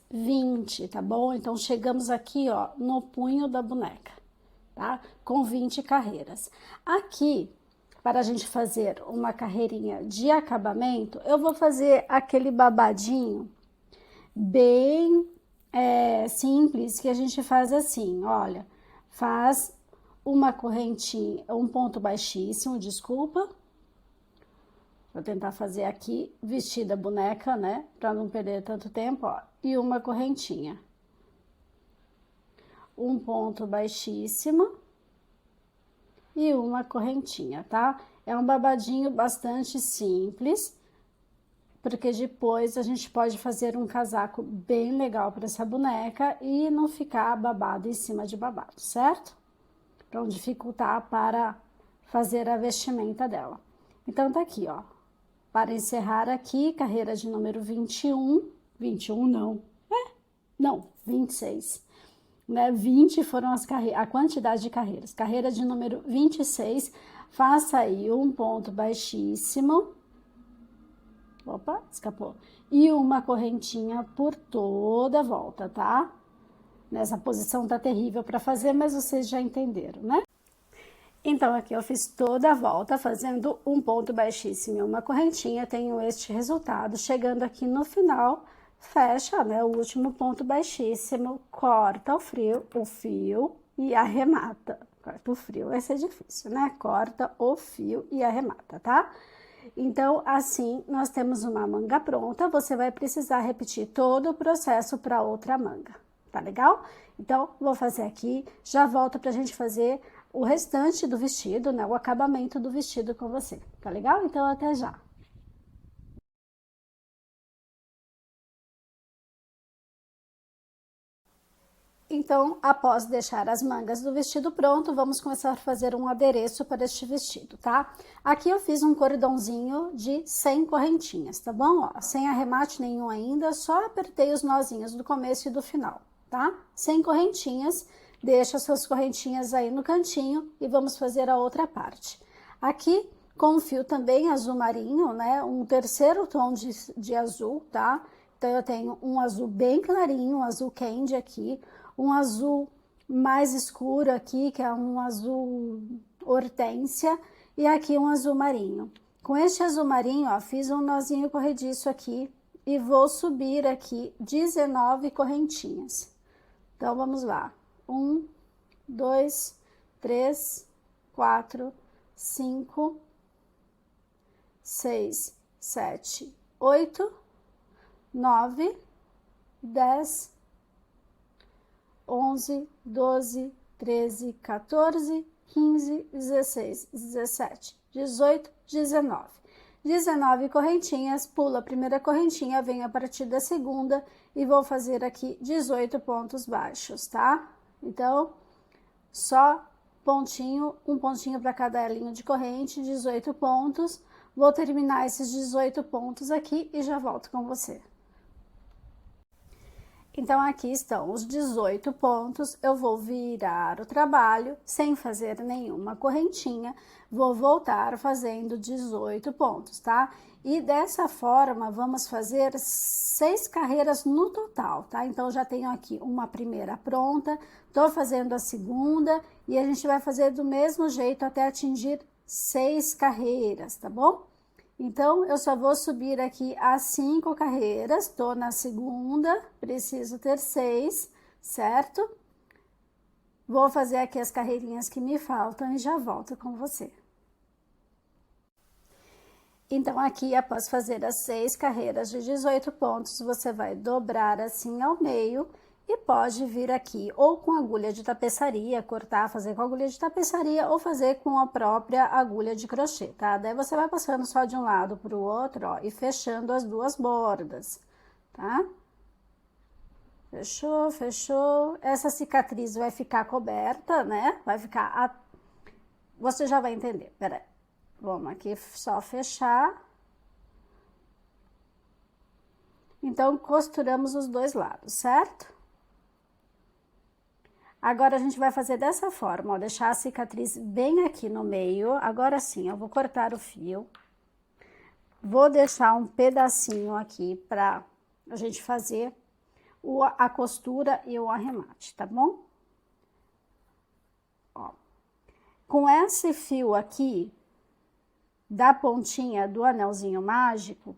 20, tá bom? Então, chegamos aqui, ó, no punho da boneca, tá? Com 20 carreiras. Aqui, para a gente fazer uma carreirinha de acabamento, eu vou fazer aquele babadinho bem simples, que a gente faz assim, olha, faz uma correntinha, um ponto baixíssimo, desculpa, vou tentar fazer aqui, vestir a boneca, né, para não perder tanto tempo, ó, e uma correntinha, um ponto baixíssimo e uma correntinha, tá? É um babadinho bastante simples, porque depois a gente pode fazer um casaco bem legal para essa boneca e não ficar babado em cima de babado, certo? Para não dificultar para fazer a vestimenta dela. Então, tá aqui, ó. Para encerrar aqui, carreira de número 21. 21 não. Não, 26. Né? 20 foram a quantidade de carreiras. Carreira de número 26, faça aí um ponto baixíssimo. Opa, escapou. E uma correntinha por toda a volta, tá? Nessa posição tá terrível para fazer, mas vocês já entenderam, né? Então, aqui eu fiz toda a volta fazendo um ponto baixíssimo e uma correntinha, tenho este resultado. Chegando aqui no final, fecha, né, o último ponto baixíssimo, corta o fio e arremata. Corta o fio, vai ser difícil, né? Corta o fio e arremata, tá? Então, assim, nós temos uma manga pronta, você vai precisar repetir todo o processo para outra manga, tá legal? Então, vou fazer aqui, já volto pra gente fazer o restante do vestido, né? O acabamento do vestido com você, tá legal? Então, até já! Então, após deixar as mangas do vestido pronto, vamos começar a fazer um adereço para este vestido, tá? Aqui eu fiz um cordãozinho de 100 correntinhas, tá bom? Ó, sem arremate nenhum ainda, só apertei os nozinhos do começo e do final, tá? 100 correntinhas, deixa suas correntinhas aí no cantinho e vamos fazer a outra parte. Aqui, com o fio também azul marinho, né? Um terceiro tom de azul, tá? Então, eu tenho um azul bem clarinho, um azul candy aqui, um azul mais escuro aqui, que é um azul hortênsia, e aqui um azul marinho. Com este azul marinho, ó, fiz um nozinho corrediço aqui e vou subir aqui 19 correntinhas. Então, vamos lá. 1, 2, 3, 4, 5, 6, 7, 8, 9, 10, 11, 12, 13, 14, 15, 16, 17, 18, 19. 19 correntinhas, pula a primeira correntinha, vem a partir da segunda e vou fazer aqui 18 pontos baixos, tá? Então, só pontinho, um pontinho para cada linha de corrente, 18 pontos. Vou terminar esses 18 pontos aqui e já volto com você. Então, aqui estão os 18 pontos, eu vou virar o trabalho sem fazer nenhuma correntinha, vou voltar fazendo 18 pontos, tá? E dessa forma, vamos fazer 6 carreiras no total, tá? Então, já tenho aqui uma primeira pronta, tô fazendo a segunda e a gente vai fazer do mesmo jeito até atingir 6 carreiras, tá bom? Então, eu só vou subir aqui as 5 carreiras, tô na segunda, preciso ter 6, certo? Vou fazer aqui as carreirinhas que me faltam e já volto com você. Então, aqui, após fazer as 6 carreiras de 18 pontos, você vai dobrar assim ao meio e pode vir aqui ou com agulha de tapeçaria, cortar, fazer com agulha de tapeçaria ou fazer com a própria agulha de crochê, tá? Daí você vai passando só de um lado para o outro, ó, e fechando as duas bordas, tá? Fechou, fechou. Essa cicatriz vai ficar coberta, né? Vai ficar... Você já vai entender, peraí. Vamos aqui só fechar. Então, costuramos os dois lados, certo? Agora, a gente vai fazer dessa forma, ó, deixar a cicatriz bem aqui no meio. Agora sim, eu vou cortar o fio. Vou deixar um pedacinho aqui pra a gente fazer a costura e o arremate, tá bom? Ó. Com esse fio aqui, da pontinha do anelzinho mágico,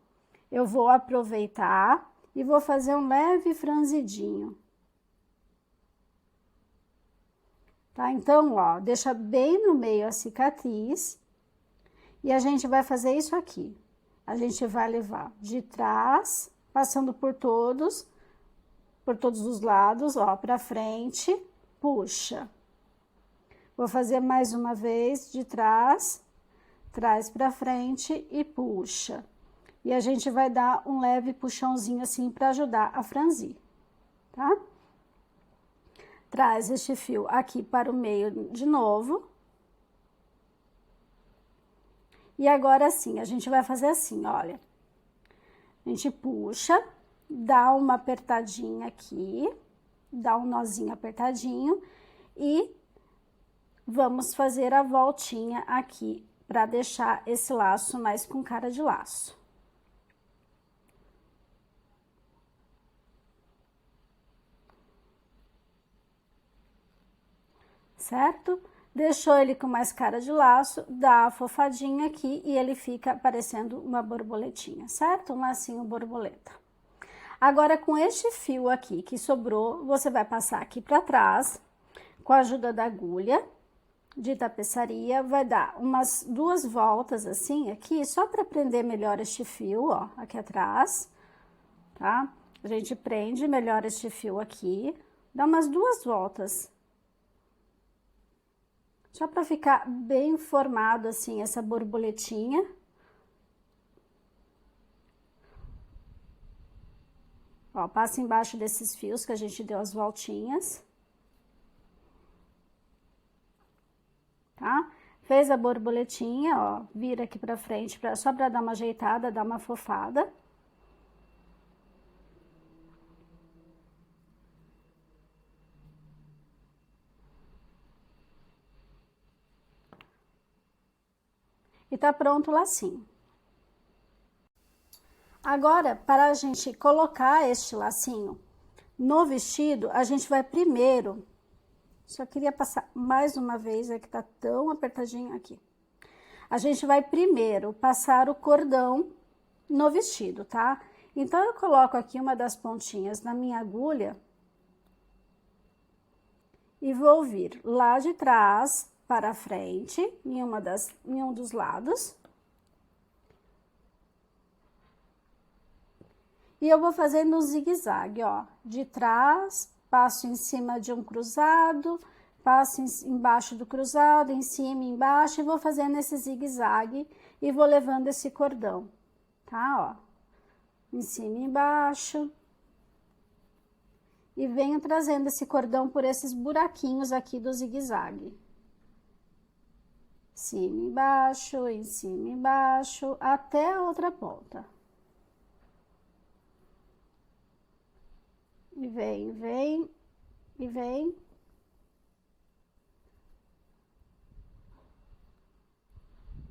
eu vou aproveitar e vou fazer um leve franzidinho. Tá? Então, ó, deixa bem no meio a cicatriz e a gente vai fazer isso aqui. A gente vai levar de trás, passando por todos os lados, ó, pra frente, puxa. Vou fazer mais uma vez de trás, traz pra frente e puxa. E a gente vai dar um leve puxãozinho assim para ajudar a franzir, tá? Traz este fio aqui para o meio de novo. E agora sim, a gente vai fazer assim, olha. A gente puxa, dá uma apertadinha aqui, dá um nozinho apertadinho e vamos fazer a voltinha aqui para deixar esse laço mais com cara de laço. Certo? Deixou ele com mais cara de laço, dá a fofadinha aqui e ele fica parecendo uma borboletinha, certo? Um lacinho borboleta. Agora, com este fio aqui que sobrou, você vai passar aqui para trás, com a ajuda da agulha de tapeçaria, vai dar umas 2 voltas assim aqui, só para prender melhor este fio, ó, aqui atrás, tá? A gente prende melhor este fio aqui, dá umas 2 voltas. Só para ficar bem formado assim essa borboletinha. Ó, passa embaixo desses fios que a gente deu as voltinhas. Tá? Fez a borboletinha, ó, vira aqui pra frente, só pra dar uma ajeitada, dar uma fofada. E tá pronto o lacinho. Agora, para a gente colocar este lacinho no vestido, a gente vai primeiro... Só queria passar mais uma vez, é que tá tão apertadinho aqui. A gente vai primeiro passar o cordão no vestido, tá? Então, eu coloco aqui uma das pontinhas na minha agulha e vou vir lá de trás para a frente, em um dos lados. E eu vou fazendo um zigue-zague, ó, de trás, passo em cima de um cruzado, passo embaixo do cruzado, em cima, embaixo, e vou fazendo esse zigue-zague e vou levando esse cordão, tá, ó, em cima e embaixo. E venho trazendo esse cordão por esses buraquinhos aqui do zigue-zague. Em cima e embaixo, até a outra ponta. E vem, vem, e vem.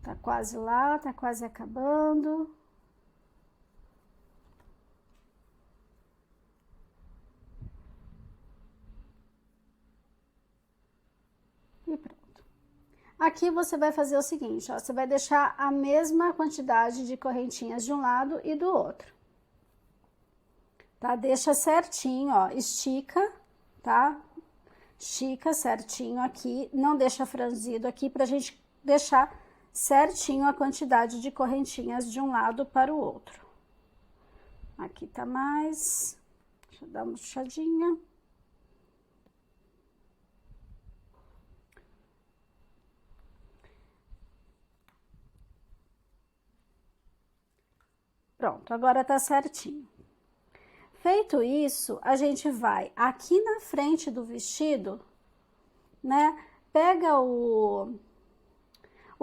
Tá quase lá, tá quase acabando. E pronto. Aqui você vai fazer o seguinte, ó, você vai deixar a mesma quantidade de correntinhas de um lado e do outro. Tá? Deixa certinho, ó, estica, tá? Estica certinho aqui, não deixa franzido aqui pra gente deixar certinho a quantidade de correntinhas de um lado para o outro. Aqui tá mais, deixa eu dar uma puxadinha. Pronto, agora tá certinho. Feito isso, a gente vai aqui na frente do vestido, né? Pega o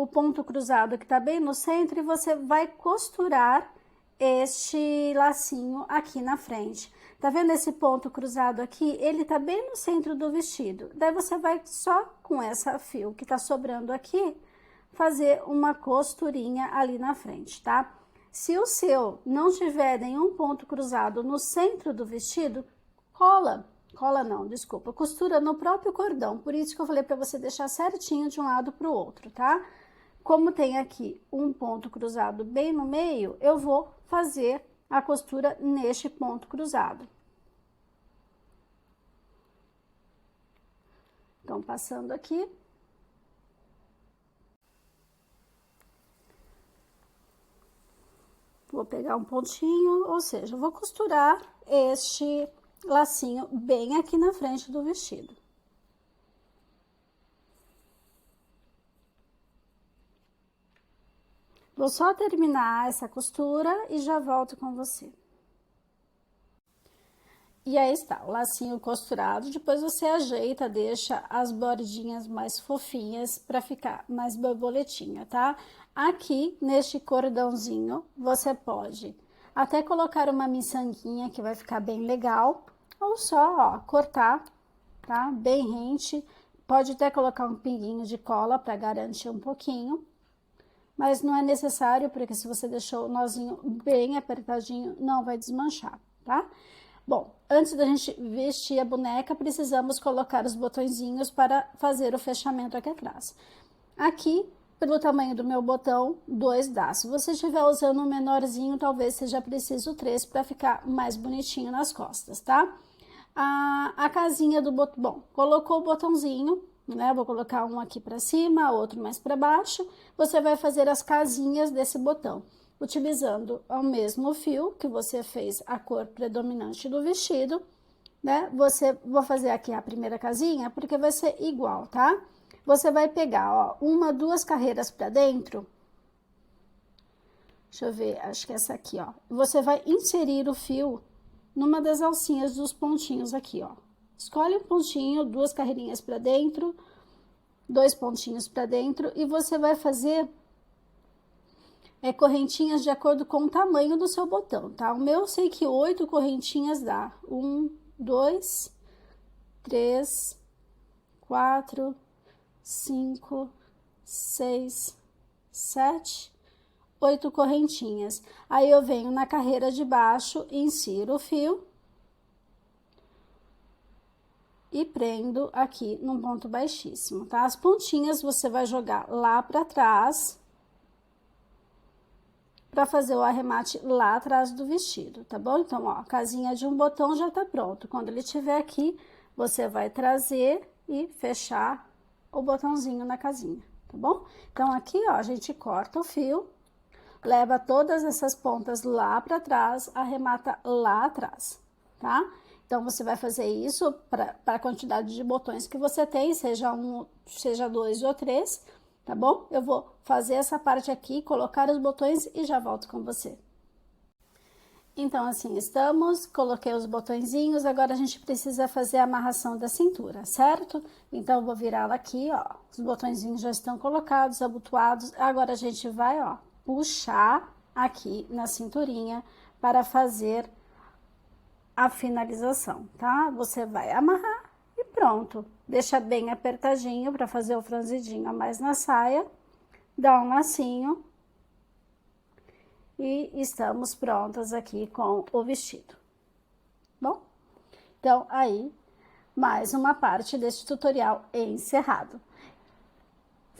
ponto cruzado que tá bem no centro e você vai costurar este lacinho aqui na frente. Tá vendo esse ponto cruzado aqui? Ele tá bem no centro do vestido. Daí você vai só com essa fio que tá sobrando aqui, fazer uma costurinha ali na frente, tá? Se o seu não tiver nenhum ponto cruzado no centro do vestido, cola não, desculpa, costura no próprio cordão. Por isso que eu falei para você deixar certinho de um lado para o outro, tá? Como tem aqui um ponto cruzado bem no meio, eu vou fazer a costura neste ponto cruzado. Então, passando aqui. Vou pegar um pontinho, ou seja, vou costurar este lacinho bem aqui na frente do vestido. Vou só terminar essa costura e já volto com você. E aí está, o lacinho costurado, depois você ajeita, deixa as bordinhas mais fofinhas para ficar mais borboletinha, tá? Aqui, neste cordãozinho, você pode até colocar uma miçanguinha que vai ficar bem legal, ou só, ó, cortar, tá? Bem rente, pode até colocar um pinguinho de cola para garantir um pouquinho, mas não é necessário, porque se você deixou o nozinho bem apertadinho, não vai desmanchar, tá? Bom, antes da gente vestir a boneca, precisamos colocar os botõezinhos para fazer o fechamento aqui atrás. Aqui, pelo tamanho do meu botão, 2 dá. Se você estiver usando um menorzinho, talvez seja preciso 3 para ficar mais bonitinho nas costas, tá? A casinha do botão, bom, colocou o botãozinho, né? Vou colocar um aqui para cima, outro mais para baixo. Você vai fazer as casinhas desse botão, utilizando o mesmo fio que você fez a cor predominante do vestido, né? Vou fazer aqui a primeira casinha, porque vai ser igual, tá? Você vai pegar, ó, 1, 2 carreiras para dentro. Deixa eu ver, acho que é essa aqui, ó. Você vai inserir o fio numa das alcinhas dos pontinhos aqui, ó. Escolhe um pontinho, 2 carreirinhas para dentro, 2 pontinhos para dentro, e você vai fazer correntinhas de acordo com o tamanho do seu botão, tá? O meu eu sei que 8 correntinhas dá. 1, 2, 3, 4, 5, 6, 7, 8 correntinhas. Aí eu venho na carreira de baixo, insiro o fio e prendo aqui num ponto baixíssimo, tá? As pontinhas você vai jogar lá para trás, para fazer o arremate lá atrás do vestido, tá bom? Então, ó, a casinha de um botão já tá pronto. Quando ele estiver aqui, você vai trazer e fechar o botãozinho na casinha, tá bom? Então, aqui, ó, a gente corta o fio, leva todas essas pontas lá para trás, arremata lá atrás, tá? Então, você vai fazer isso para a quantidade de botões que você tem, seja 1, seja 2 ou 3, tá bom? Eu vou fazer essa parte aqui, colocar os botões e já volto com você. Então, assim estamos, coloquei os botõezinhos, agora a gente precisa fazer a amarração da cintura, certo? Então, eu vou virá-la aqui, ó, os botõezinhos já estão colocados, abotoados, agora a gente vai, ó, puxar aqui na cinturinha para fazer a finalização, tá? Você vai amarrar e pronto. Deixa bem apertadinho para fazer o franzidinho a mais na saia, dá um lacinho e estamos prontas aqui com o vestido. Bom, então aí mais uma parte deste tutorial encerrado.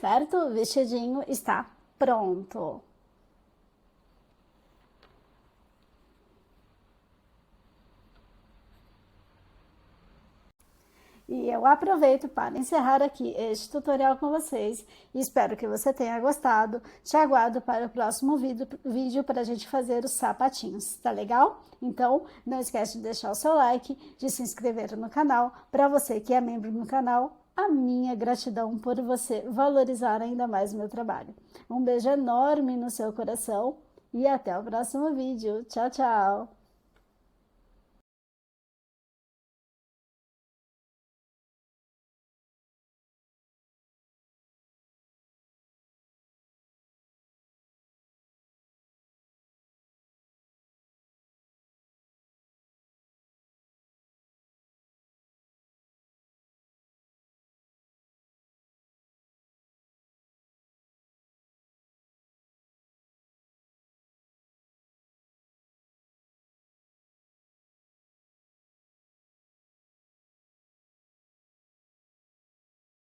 certo? O vestidinho está pronto. E eu aproveito para encerrar aqui este tutorial com vocês e espero que você tenha gostado. Te aguardo para o próximo vídeo para a gente fazer os sapatinhos, tá legal? Então, não esquece de deixar o seu like, de se inscrever no canal. Para você que é membro do canal, a minha gratidão por você valorizar ainda mais o meu trabalho. Um beijo enorme no seu coração e até o próximo vídeo. Tchau, tchau!